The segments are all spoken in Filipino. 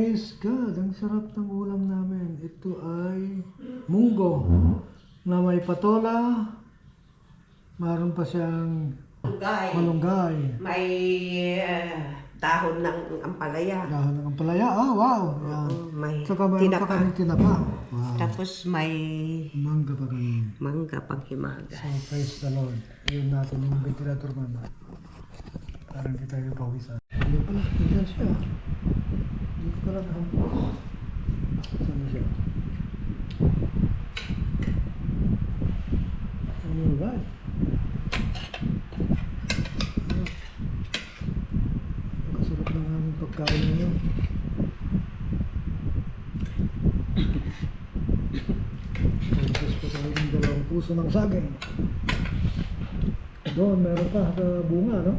Praise God! Ang sarap ng ulam namin. Ito ay munggo na may patola. Meron pa siyang malunggay. May dahon ng ampalaya. Dahon ng ampalaya. Ah, wow! Yan. May Saka mayroon pa kaming tinapa. Wow. Tapos may Mangga pa kami. mangga panghimagas. So, praise the Lord. Yun natin yung ventilator mama. Parang kita yung pawisan. Hindi pala. Hindi siya. Hindi ko pala nakampos. Saan na siya? Alright. Nakasarap ng aming pagkain ngayon. Tapos pa tayo ng dalawang puso ng saging. Doon, meron pa sa bunga, no?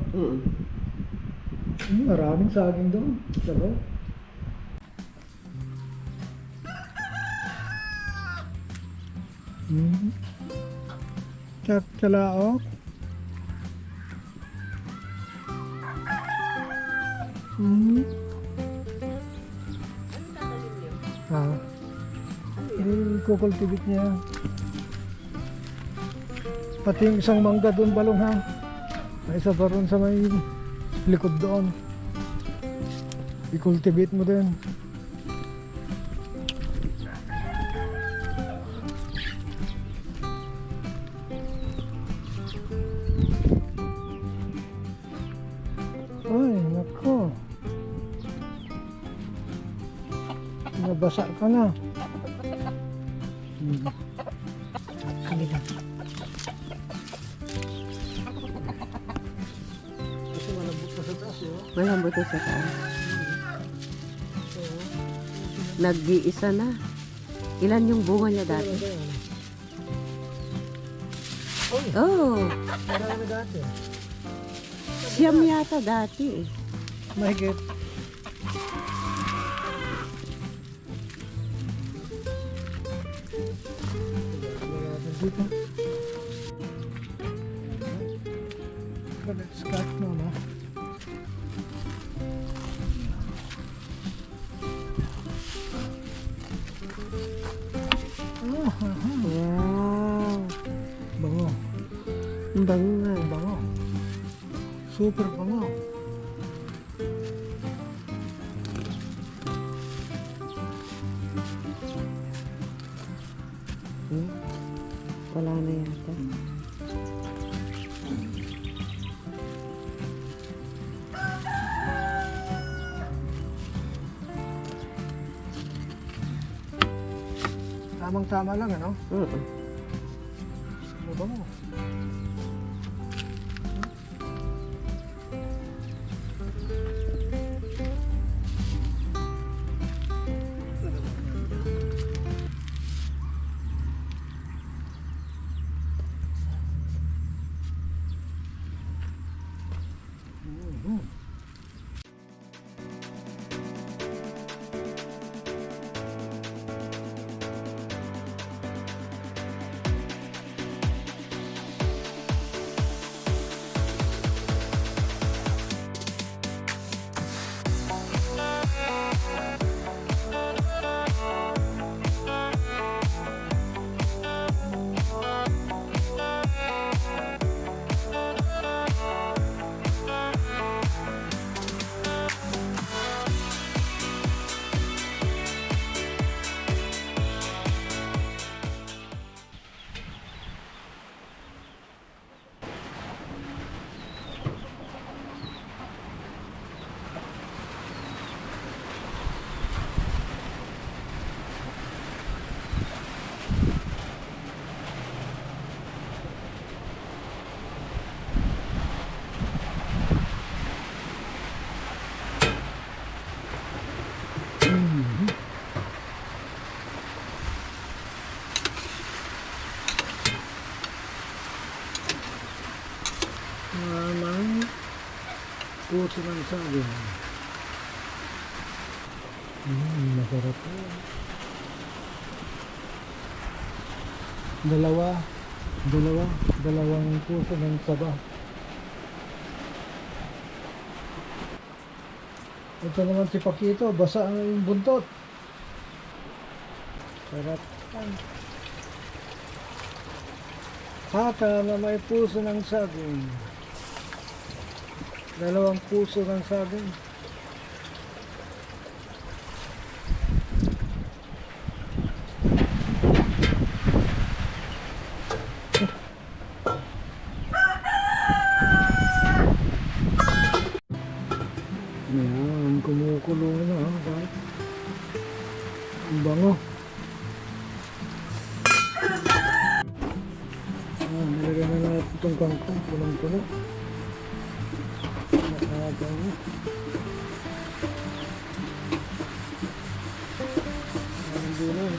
Maraming saging doon. Sabaw. Tsalaok. Kukultivate niya. Pati yung isang mangga doon balong ha. May isa pa ron sa may likod doon. I-cultivate mo din. Ay, nako. Nabasa ka na. Kabila. Kasi malambot ka sa taas, oh. Malambot na sa taas. Nag-iisa na. Ilan yung bunga niya dati? Oh, Marami dati. siyam yata dati eh. Mahigit. Dito. Let's cut mo na. Wow. Bango. Ang bango nga. Bango. Super bango. Wala na yata. Tamang-tama lang, ano? Bango. Puso ng saging. Masarap po. Dalawang puso ng saba. Ito naman si Pakito, basa ang yung buntot. Sarap. Hata na may puso ng saging. 2 puso ng saging. Yan, kumukulo na. Bakit? Ang bango. Nilagyan na natin itong kangkong. Punong-puno. Nakabango. Ang gulay.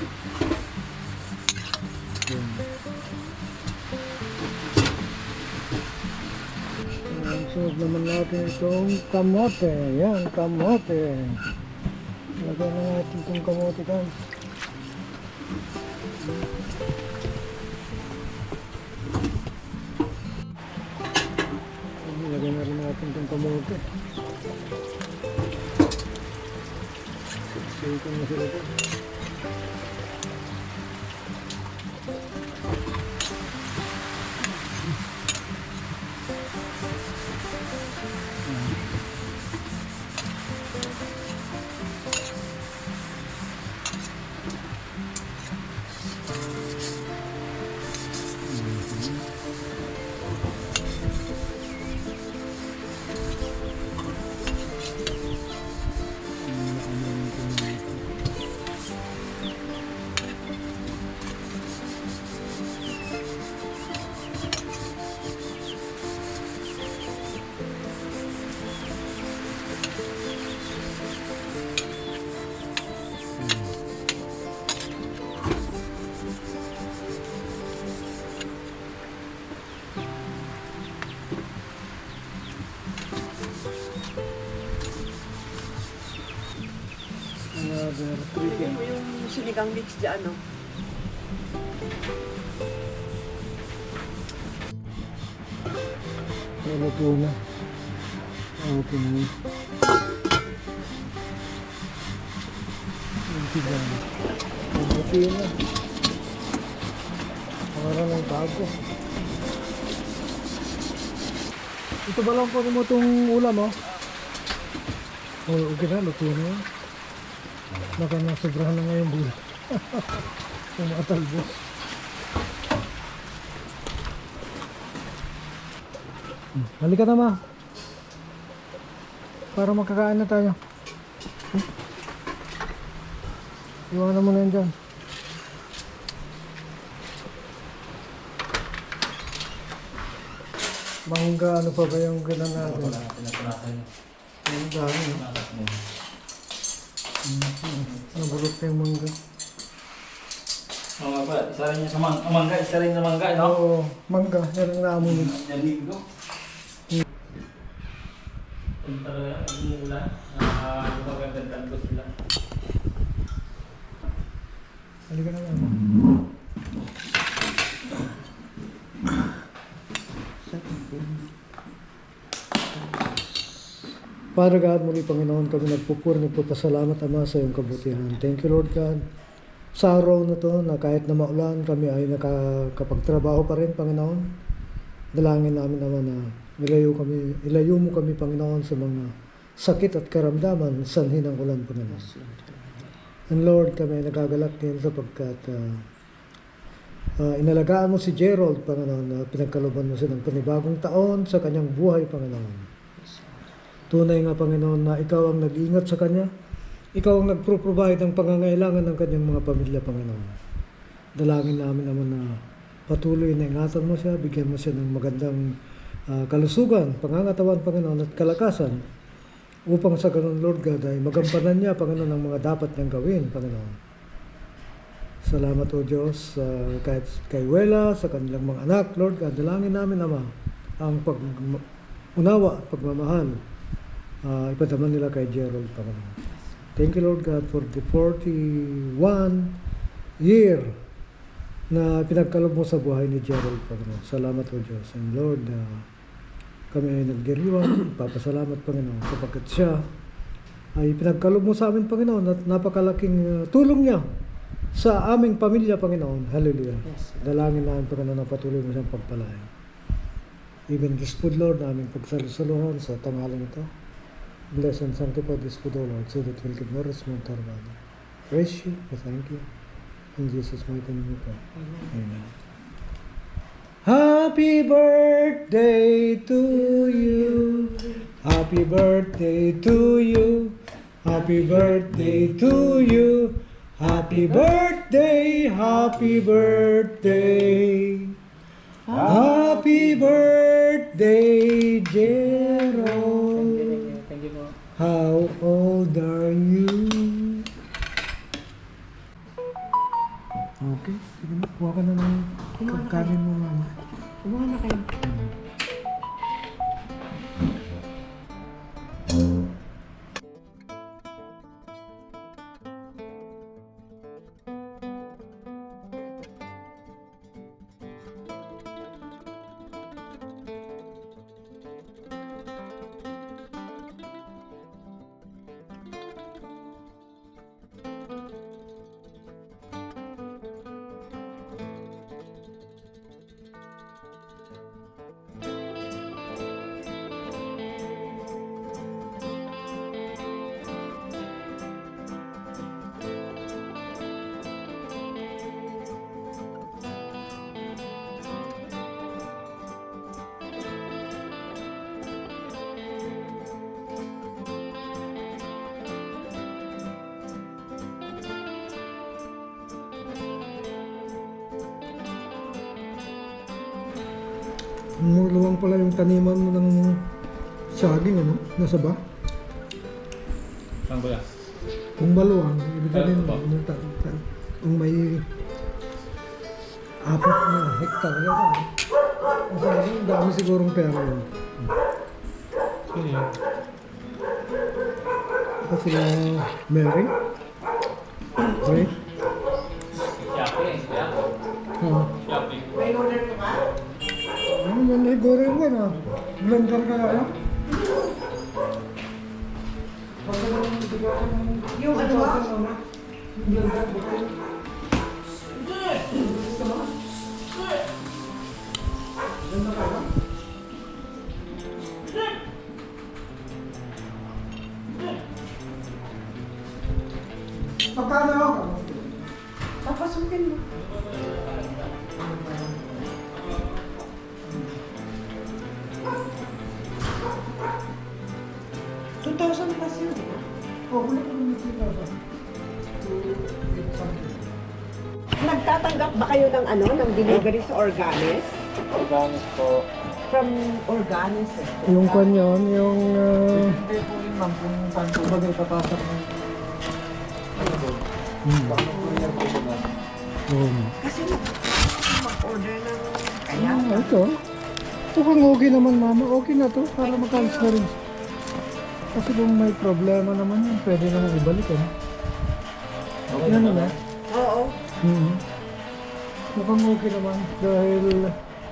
Yan. Sunod naman natin itong kamote. Yan, kamote. Lagyan na natin itong kamote kan. Lagyan na rin natin itong kamote. Siksik ko na sila ito. Another Pwede chicken. mo yung sinigang mix dyan, no? Luto na. Okay na yun. Luto na. Para ng bago. Ito ba lang po mo itong ulam, oh? Oh, okay na, luto na yun. Baka nasobrahan na nga yung bulan. Tumatalbos. Halika na, ma. Para makakain na tayo. Iwanan mo na yan dyan. Mangga, ano pa ba yung gano'n natin? Ang dami, no? Nabulok na yung mangga. Mga ba, isa rin niya sa mangga, isa rin sa mangga, no? Oo, mangga. Yan ang naamon yun. Yan dito. Kung talaga, ang mula, magagandang ko sila. Halika na, mama. Father God, muli Panginoon, kami nagpupuri, nagpapasalamat Ama sa iyong kabutihan. Thank you Lord God. Sa araw na to na kahit na maulan, kami ay nakakapagtrabaho pa rin Panginoon. Dalangin namin naman na ilayo mo kami Panginoon sa mga sakit at karamdaman, sanhin ng ulan Panginoon. And Lord, kami ay nagagalak din sapagkat inalagaan mo si Gerald Panginoon na pinagkaluban mo siya ng panibagong taon sa kanyang buhay Panginoon. Tunay nga, Panginoon, na ikaw ang nag-iingat sa kanya. Ikaw ang nagpro-provide ng pangangailangan ng kanyang mga pamilya, Panginoon. Dalangin namin naman na patuloy na ingatan mo siya, bigyan mo siya ng magandang kalusugan, pangangatawan, Panginoon, at kalakasan upang sa ganun, Lord God, ay magampanan niya, Panginoon, ang mga dapat niyang gawin, Panginoon. Salamat, O Diyos, kahit kay Wela, sa kanilang mga anak, Lord God, dalangin namin, Ama, ang unawa at pagmamahal ipadaman nila kay Gerald, Panginoon. Thank you, Lord God, for the 41 year na pinagkalob mo sa buhay ni Gerald, Panginoon. Salamat, O Diyos. And Lord, kami ay nagdiriwang, papasalamat, Panginoon, sapagkat siya ay pinagkaloob mo sa amin, Panginoon, at napakalaking tulong niya sa aming pamilya, Panginoon. Hallelujah. Dalangin namin, Panginoon, na patuloy mo siyang pagpalain. Even this food, Lord, na aming pagsalusaluhan sa tanghaling ito. Bless and sanctify this food, O Lord, so that we'll give nourishment to our body. Praise you, we thank you. In Jesus' mighty name we pray. Amen. Happy birthday to you. Happy birthday to you. Happy birthday to you. Happy birthday, happy birthday. Happy birthday, Gerald. Thank you po. How old are you? Okay, sige na. Kuha ka na ng pagkanin mo, mama. Kumuha na kayo. Maluwang pala yung taniman mo ng saging, ano? Nasa ba? Saan ko yan? Kung maluwang, ibig sabihin, Ano ba? kung may 4 na hektar, yan. Ang saging, dami sigurong pera yun. Sino yun? Kasi sila Mary? Okay? Shopping. Shopping. Ano yan, ay goreng ko na. Blender ka na. Yung ano ba? Pagkano ako? Papasukin mo. $2,000 plus yun. Oh, wala ko naman sila ba? Nagtatanggap ba kayo ng ano, ng delivery sa Organis? Organic po. From Organis eh. Yung kanyon, yung... Hindi po rin ma'am kung saan po ba may papasok ng baka po yan po ba? Kasi mag-order ng kaya. Ito. Ito kang okay naman, mama. Okay na to. Para makalis na rin. Kasi kung may problema naman yun, pwede naman ibalik. Ano? Okay Yan naman. na. Oo. Mukhang okay naman. Dahil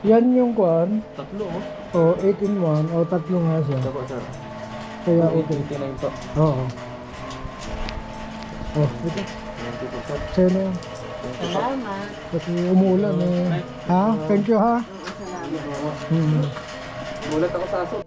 yan yung kwan. Tatlo oh. O 8 in 1. O tatlo nga siya. Ito po sir. Kaya okay. 89 po. Oo. Oh, ito. Thank you po sir. Sa'yo na yan. Salamat. Kasi umulan eh. Ha? Thank you ha. Oo, salamat. Hmm. Mulat ako sa aso.